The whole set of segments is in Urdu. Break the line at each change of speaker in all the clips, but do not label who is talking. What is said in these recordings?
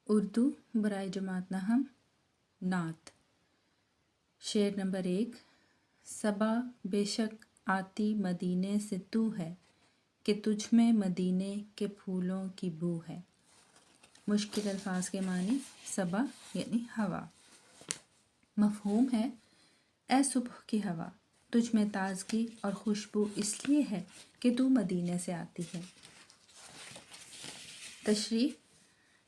اردو برائے جماعت نہم نعت شعر نمبر 1۔ صبا بے شک آتی مدینے سے تو ہے کہ تجھ میں مدینے کے پھولوں کی بو ہے۔ مشکل الفاظ کے معنی۔ صبا یعنی ہوا، مفہوم ہے اے صبح کی ہوا تجھ میں تازگی اور خوشبو اس لیے ہے کہ تو مدینے سے آتی ہے۔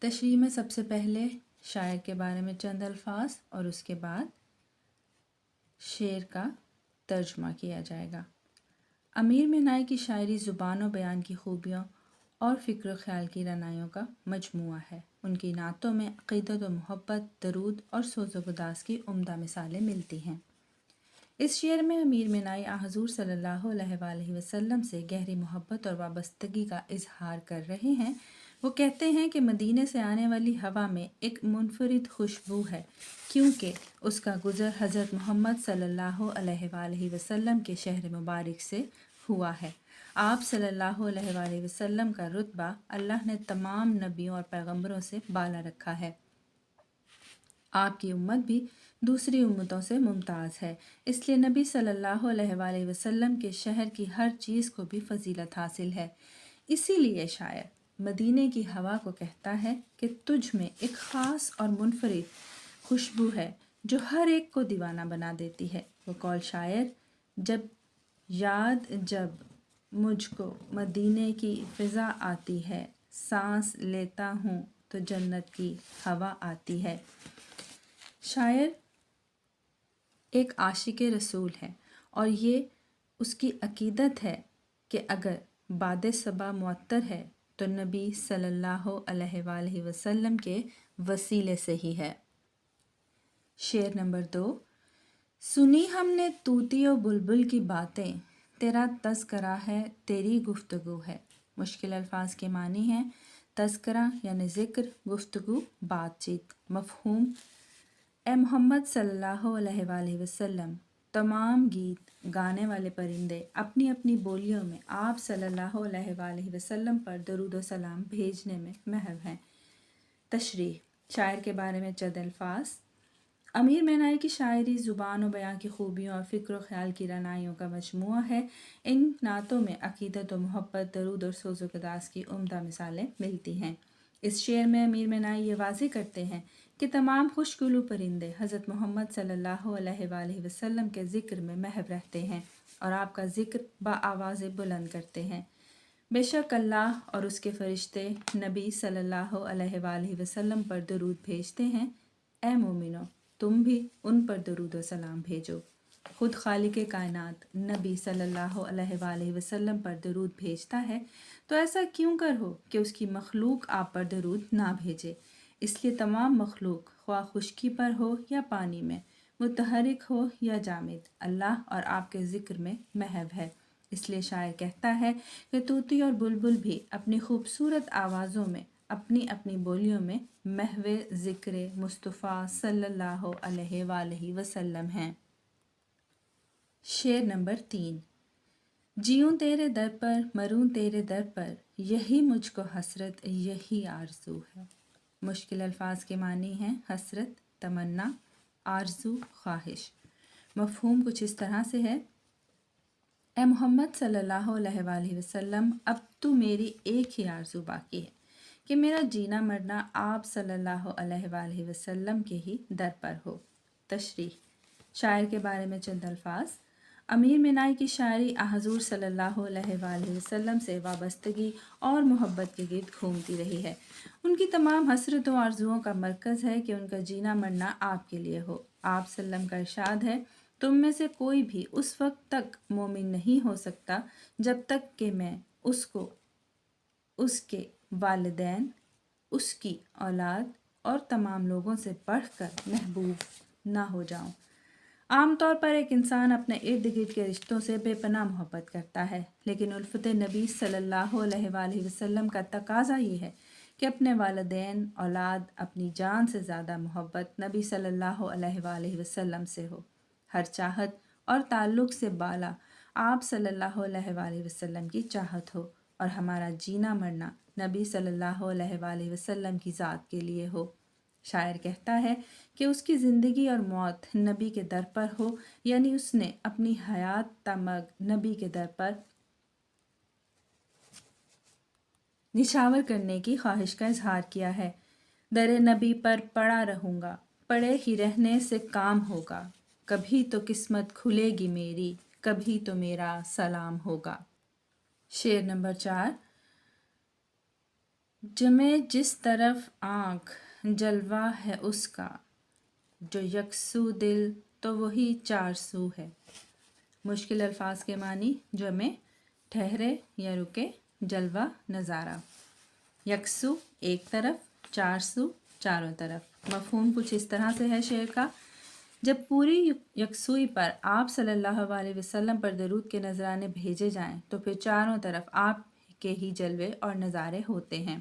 تشریح میں سب سے پہلے شاعر کے بارے میں چند الفاظ اور اس کے بعد شعر کا ترجمہ کیا جائے گا۔ امیر مینائی کی شاعری زبان و بیان کی خوبیوں اور فکر و خیال کی رعنائیوں کا مجموعہ ہے۔ ان کی نعتوں میں عقیدت و محبت، درود اور سوز و گداز کی عمدہ مثالیں ملتی ہیں۔ اس شعر میں امیر مینائی حضور صلی اللہ علیہ وآلہ وسلم سے گہری محبت اور وابستگی کا اظہار کر رہے ہیں۔ وہ کہتے ہیں کہ مدینے سے آنے والی ہوا میں ایک منفرد خوشبو ہے، کیونکہ اس کا گزر حضرت محمد صلی اللہ علیہ وآلہ وسلم کے شہر مبارک سے ہوا ہے۔ آپ صلی اللہ علیہ وآلہ وسلم کا رتبہ اللہ نے تمام نبیوں اور پیغمبروں سے بالا رکھا ہے۔ آپ کی امت بھی دوسری امتوں سے ممتاز ہے، اس لیے نبی صلی اللہ علیہ وآلہ وسلم کے شہر کی ہر چیز کو بھی فضیلت حاصل ہے۔ اسی لیے شاعر مدینے کی ہوا کو کہتا ہے کہ تجھ میں ایک خاص اور منفرد خوشبو ہے جو ہر ایک کو دیوانہ بنا دیتی ہے۔ وہ قول شاعر جب مجھ کو مدینے کی فضا آتی ہے، سانس لیتا ہوں تو جنت کی ہوا آتی ہے۔ شاعر ایک عاشق رسول ہے اور یہ اس کی عقیدت ہے کہ اگر باد صبا معطر ہے تو نبی صلی اللہ علیہ وآلہ وسلم کے وسیلے سے ہی ہے۔ شعر نمبر 2۔ سنی ہم نے طوطی و بلبل کی باتیں، تیرا تذکرہ ہے تیری گفتگو ہے۔ مشکل الفاظ کے معنی ہیں تذکرہ یعنی ذکر، گفتگو بات چیت۔ مفہوم اے محمد صلی اللہ علیہ وآلہ وسلم تمام گیت گانے والے پرندے اپنی اپنی بولیوں میں آپ صلی اللہ علیہ وآلہ وسلم پر درود و سلام بھیجنے میں محو ہیں۔ تشریح شاعر کے بارے میں چند الفاظ۔ امیر مینائی کی شاعری زبان و بیان کی خوبیوں اور فکر و خیال کی رعنائیوں کا مجموعہ ہے۔ ان نعتوں میں عقیدت و محبت، درود اور سوز و گداز کی عمدہ مثالیں ملتی ہیں۔ اس شعر میں امیر مینائی یہ واضح کرتے ہیں کہ تمام خوشگلو پرندے حضرت محمد صلی اللہ علیہ وآلہ وسلم کے ذکر میں محو رہتے ہیں اور آپ کا ذکر بآواز بلند کرتے ہیں۔ بے شک اللہ اور اس کے فرشتے نبی صلی اللہ علیہ وآلہ وسلم پر درود بھیجتے ہیں۔ اے مومنو تم بھی ان پر درود و سلام بھیجو۔ خود خالق کائنات نبی صلی اللہ علیہ وآلہ وسلم پر درود بھیجتا ہے تو ایسا کیوں کر ہو کہ اس کی مخلوق آپ پر درود نہ بھیجے۔ اس لیے تمام مخلوق خواہ خشکی پر ہو یا پانی میں، متحرک ہو یا جامد، اللہ اور آپ کے ذکر میں محو ہے۔ اس لیے شاعر کہتا ہے کہ طوطی اور بلبل بھی اپنی خوبصورت آوازوں میں اپنی اپنی بولیوں میں محو ذکر مصطفیٰ صلی اللہ علیہ وآلہ وسلم ہیں۔ شعر نمبر 3۔ جیوں تیرے در پر مروں تیرے در پر، یہی مجھ کو حسرت یہی آرزو ہے۔ مشکل الفاظ کے معنی ہیں حسرت تمنا، آرزو خواہش۔ مفہوم کچھ اس طرح سے ہے اے محمد صلی اللہ علیہ وآلہ وسلم اب تو میری ایک ہی آرزو باقی ہے کہ میرا جینا مرنا آپ صلی اللہ علیہ وآلہ وسلم کے ہی در پر ہو۔ تشریح شاعر کے بارے میں چند الفاظ۔ امیر مینائی کی شاعری حضور صلی اللہ علیہ وآلہ وسلم سے وابستگی اور محبت کے گرد گھومتی رہی ہے۔ ان کی تمام حسرت و آرزوؤں کا مرکز ہے کہ ان کا جینا مرنا آپ کے لیے ہو۔ آپ صلی اللہ علیہ وسلم کا ارشاد ہے تم میں سے کوئی بھی اس وقت تک مومن نہیں ہو سکتا جب تک کہ میں اس کو، اس کے والدین، اس کی اولاد اور تمام لوگوں سے بڑھ کر محبوب نہ ہو جاؤں۔ عام طور پر ایک انسان اپنے ارد گرد کے رشتوں سے بے پناہ محبت کرتا ہے، لیکن الفت نبی صلی اللہ علیہ وآلہ وسلم کا تقاضا یہ ہے کہ اپنے والدین، اولاد، اپنی جان سے زیادہ محبت نبی صلی اللہ علیہ وآلہ وسلم سے ہو۔ ہر چاہت اور تعلق سے بالا آپ صلی اللہ علیہ وآلہ وسلم کی چاہت ہو۔ اور ہمارا جینا مرنا نبی صلی اللہ علیہ وآلہ وسلم کی ذات کے لیے ہو۔ شاعر کہتا ہے کہ اس کی زندگی اور موت نبی کے در پر ہو، یعنی اس نے اپنی حیات تمگ نبی کے در پر نشاور کرنے کی خواہش کا اظہار کیا ہے۔ در نبی پر پڑا رہوں گا، پڑے ہی رہنے سے کام ہوگا، کبھی تو قسمت کھلے گی میری، کبھی تو میرا سلام ہوگا۔ شعر نمبر 4۔ جمے جس طرف آنکھ جلوہ ہے اس کا، جو یکسو دل تو وہی چار سو ہے۔ مشکل الفاظ کے معنی: جمے ٹھہرے یا رکے، جلوہ نظارہ، یکسو ایک طرف، چار سو چاروں طرف۔ مفہوم کچھ اس طرح سے ہے شعر کا: جب پوری یکسوئی پر آپ صلی اللہ علیہ وسلم پر درود کے نذرانے بھیجے جائیں تو پھر چاروں طرف آپ کے ہی جلوے اور نظارے ہوتے ہیں۔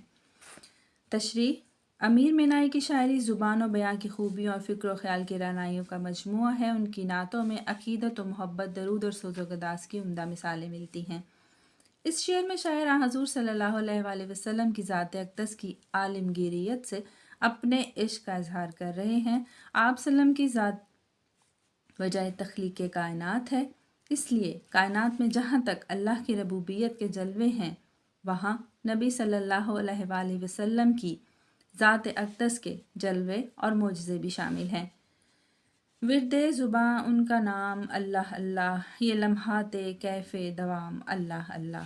تشریح: امیر مینائی کی شاعری زبان و بیان کی خوبیوں اور فکر و خیال کی رعنائیوں کا مجموعہ ہے۔ ان کی نعتوں میں عقیدت و محبت، درود اور سوز و گداز کی عمدہ مثالیں ملتی ہیں۔ اس شعر میں شاعر حضور صلی اللہ علیہ وآلہ وسلم کی ذات اقدس کی عالمگیریت سے اپنے عشق کا اظہار کر رہے ہیں۔ آپ صلی اللہ علیہ وسلم کی ذات وجہ تخلیق کائنات ہے، اس لیے کائنات میں جہاں تک اللہ کی ربوبیت کے جلوے ہیں وہاں نبی صلی اللہ علیہ وآلہ وسلم کی ذات اقدس کے جلوے اور معجزے بھی شامل ہیں۔ ورد زباں ان کا نام اللہ اللہ، یہ لمحات کیف دوام اللہ اللہ۔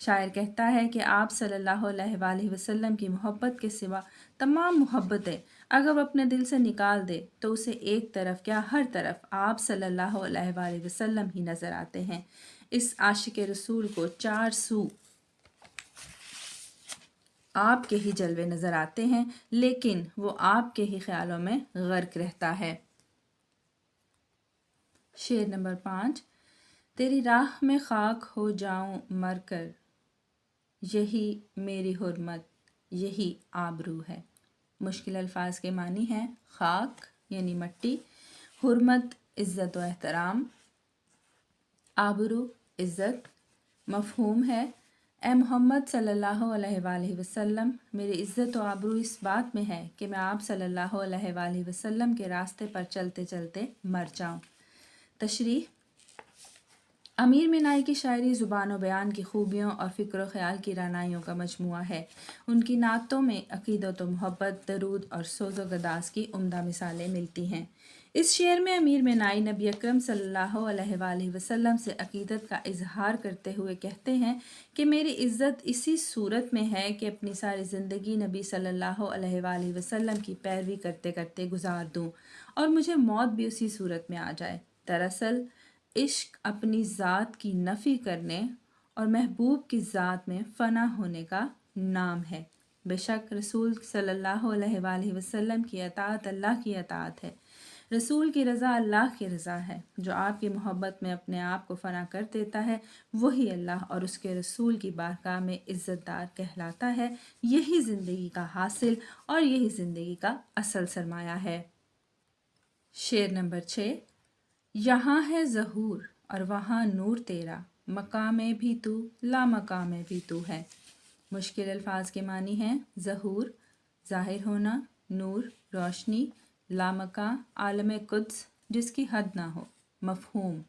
شاعر کہتا ہے کہ آپ صلی اللہ علیہ وآلہ وسلم کی محبت کے سوا تمام محبتیں اگر وہ اپنے دل سے نکال دے تو اسے ایک طرف کیا ہر طرف آپ صلی اللہ علیہ وآلہ وسلم ہی نظر آتے ہیں۔ اس عاشق رسول کو چار سو آپ کے ہی جلوے نظر آتے ہیں، لیکن وہ آپ کے ہی خیالوں میں غرق رہتا ہے۔ شعر نمبر 5۔ تیری راہ میں خاک ہو جاؤں مر کر، یہی میری حرمت یہی آبرو ہے۔ مشکل الفاظ کے معنی ہیں: خاک یعنی مٹی، حرمت عزت و احترام، آبرو عزت۔ مفہوم ہے: اے محمد صلی اللہ علیہ وآلہ وسلم، میری عزت و آبرو اس بات میں ہے کہ میں آپ صلی اللہ علیہ وآلہ وسلم کے راستے پر چلتے چلتے مر جاؤں۔ تشریح: امیر مینائی کی شاعری زبان و بیان کی خوبیوں اور فکر و خیال کی رعنائیوں کا مجموعہ ہے۔ ان کی نعتوں میں عقیدت و محبت، درود اور سوز و گداز کی عمدہ مثالیں ملتی ہیں۔ اس شعر میں امیر مینائی نبی اکرم صلی اللہ علیہ وآلہ وسلم سے عقیدت کا اظہار کرتے ہوئے کہتے ہیں کہ میری عزت اسی صورت میں ہے کہ اپنی ساری زندگی نبی صلی اللہ علیہ وآلہ وسلم کی پیروی کرتے کرتے گزار دوں اور مجھے موت بھی اسی صورت میں آ جائے۔ دراصل عشق اپنی ذات کی نفی کرنے اور محبوب کی ذات میں فنا ہونے کا نام ہے۔ بے شک رسول صلی اللہ علیہ وآلہ وسلم کی اطاعت اللہ کی اطاعت ہے، رسول کی رضا اللہ کی رضا ہے۔ جو آپ کی محبت میں اپنے آپ کو فنا کر دیتا ہے وہی اللہ اور اس کے رسول کی بارگاہ میں عزت دار کہلاتا ہے۔ یہی زندگی کا حاصل اور یہی زندگی کا اصل سرمایہ ہے۔ شعر نمبر 6۔ یہاں ہے ظہور اور وہاں نور تیرا، مقام بھی تو لا مقام بھی تو ہے۔ مشکل الفاظ کے معنی ہیں: ظہور ظاہر ہونا، نور روشنی، لامکاں عالم قدس جس کی حد نہ ہو۔ مفہوم: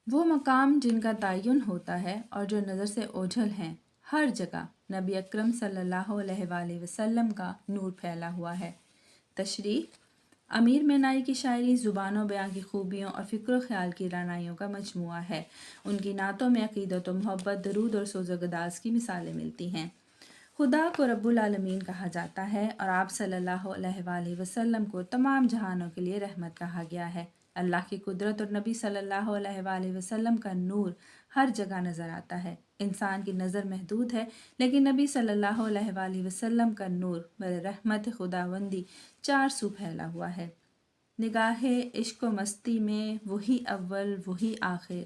وہ مقام جن کا تعین ہوتا ہے اور جو نظر سے اوجھل ہیں، ہر جگہ نبی اکرم صلی اللہ علیہ وآلہ وسلم کا نور پھیلا ہوا ہے۔ تشریح: امیر مینائی کی شاعری زبان و بیان کی خوبیوں اور فکر و خیال کی رعنائیوں کا مجموعہ ہے۔ ان کی نعتوں میں عقیدت و محبت، درود اور سوز و گداز کی مثالیں ملتی ہیں۔ خدا کو رب العالمین کہا جاتا ہے اور آپ صلی اللہ علیہ وآلہ وسلم کو تمام جہانوں کے لیے رحمت کہا گیا ہے۔ اللہ کی قدرت اور نبی صلی اللہ علیہ وآلہ وسلم کا نور ہر جگہ نظر آتا ہے۔ انسان کی نظر محدود ہے، لیکن نبی صلی اللہ علیہ وآلہ وسلم کا نور برحمت خداوندی چار سو پھیلا ہوا ہے۔ نگاہ عشق و مستی میں وہی اول وہی آخر،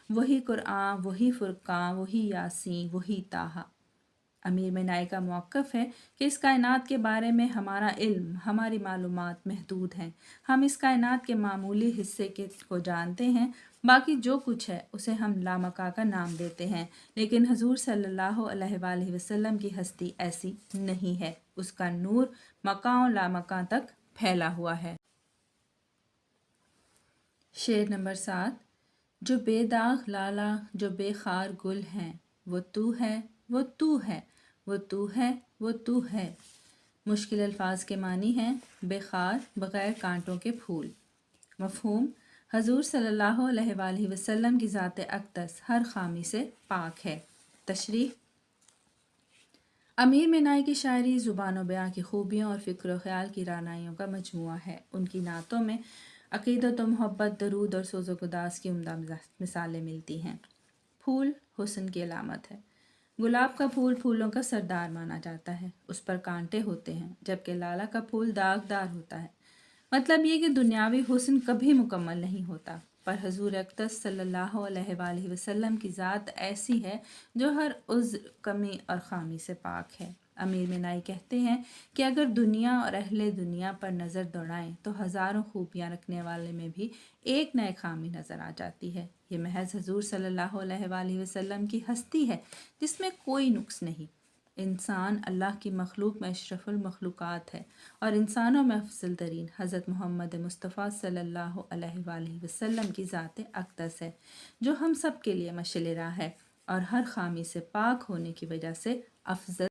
وہی قرآن وہی فرقان وہی یاسین وہی طٰہٰ۔ امیر مینائی کا موقف ہے کہ اس کائنات کے بارے میں ہمارا علم، ہماری معلومات محدود ہیں۔ ہم اس کائنات کے معمولی حصے کو جانتے ہیں، باقی جو کچھ ہے اسے ہم لامکا کا نام دیتے ہیں، لیکن حضور صلی اللہ علیہ وآلہ وسلم کی ہستی ایسی نہیں ہے، اس کا نور مکاں و لامکاں تک پھیلا ہوا ہے۔ شعر نمبر 7۔ جو بے داغ لالا جو بے خار گل ہیں، وہ تو ہے وہ تو ہے وہ تو ہے وہ تو ہے۔ مشکل الفاظ کے معنی ہیں بے خار بغیر کانٹوں کے پھول۔ مفہوم: حضور صلی اللہ علیہ وآلہ وسلم کی ذات اقدس ہر خامی سے پاک ہے۔ تشریح: امیر مینائی کی شاعری زبان و بیان کی خوبیوں اور فکر و خیال کی رعنائیوں کا مجموعہ ہے۔ ان کی نعتوں میں عقیدت و محبت، درود اور سوز و گداز کی عمدہ مثالیں ملتی ہیں۔ پھول حسن کی علامت ہے۔ گلاب کا پھول پھولوں کا سردار مانا جاتا ہے، اس پر کانٹے ہوتے ہیں، جبکہ لالا کا پھول داغدار ہوتا ہے۔ مطلب یہ کہ دنیاوی حسن کبھی مکمل نہیں ہوتا، پر حضور اقدس صلی اللہ علیہ وآلہ وسلم کی ذات ایسی ہے جو ہر عذر، کمی اور خامی سے پاک ہے۔ امیر مینائی کہتے ہیں کہ اگر دنیا اور اہل دنیا پر نظر دوڑائیں تو ہزاروں خوبیاں رکھنے والے میں بھی ایک نہ ایک خامی نظر آ جاتی ہے۔ یہ محض حضور صلی اللہ علیہ وآلہ وسلم کی ہستی ہے جس میں کوئی نقص نہیں۔ انسان اللہ کی مخلوق میں اشرف المخلوقات ہے، اور انسانوں میں افضل ترین حضرت محمد مصطفیٰ صلی اللہ علیہ وآلہ وسلم کی ذات اقدس ہے، جو ہم سب کے لیے مشعل راہ ہے اور ہر خامی سے پاک ہونے کی وجہ سے افضل